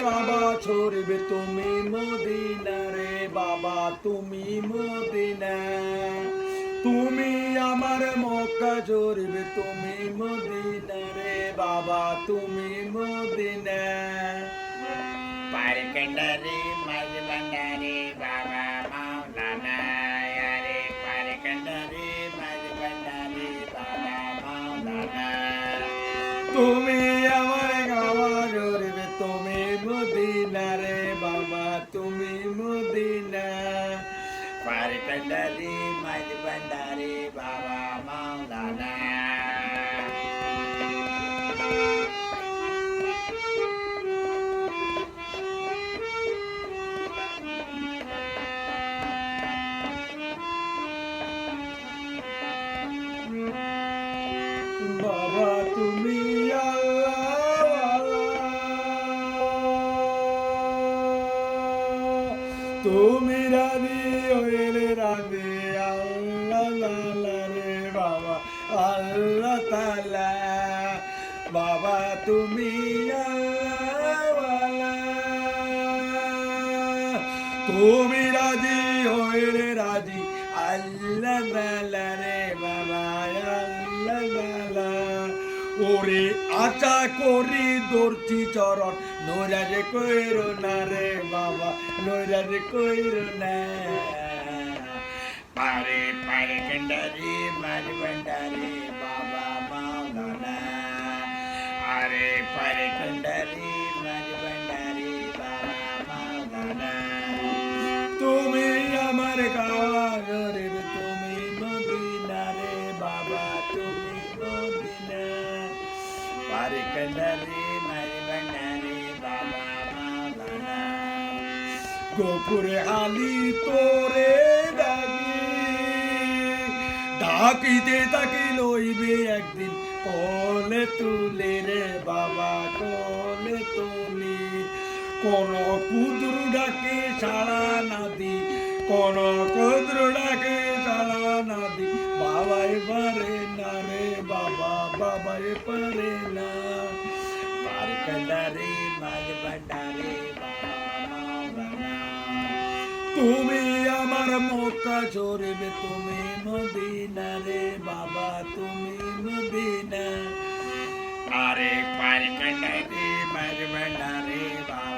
কাবা ছড়বে তুমি মদিনা রে বাবা তুমি মদিনা তুমি আমার মক্কা ছড়বে তুমি মদিনা রে বাবা তুমি মদিনা পারকন্ডারি মাজবন্ডারি বাবা মাওলানা আরে পারকন্ডারি মাজবন্ডারি বাবা মাওলানা তুমি আমার কাবা ছড়বে তুমি মদিনা রে বাবা তুমি মদিনা পারকন্ডারি মাজবন্ডারি বাবা মাওলানা বাবা তুমি আল্লাহ তুমি রাধি হইলে রাধি আল্লাহ রে বাবা আল্লাহ তাআলা বাবা তুমি আল্লাহ তুমি রাজি হইলে রাজি আল্লাহ তাআলা রে বাবা ওরে আশা করি দর্জি চরণ নৈরাজে কইর না রে বাবা নৈরাজে কইর না পারে পারকন্ডারি মাজবন্ডারি বাবা মাওলানা আরে পারকন্ডারি মাজবন্ডারি বাবা মাওলানা তুমি আমার কাগরে তুমি মদিনা রে বাবা তুমি মদিনা পারকন্ডারি মাজবন্ডারি বাবা মাওলানা গোপুরে আলি তোরে ডাকি ডাকিতে তাকে লইবে একদিন কলে তুলে রে বাবা কলে তুলি কোন কুদ্রু ডাকে সাড়া না দি কোন কুদ্রু ডাকে সাড়া না দি বাবাই পারে না রে বাবা বাবাই পারে না পারকন্ডারি মাজবন্ডারি বাবা মাওলানা তুমি আমার মক্কা ছড়বে তুমি মদিনা রে বাবা তুমি মদিনা আরে পারকন্ডারি মাজবন্ডারি বাবা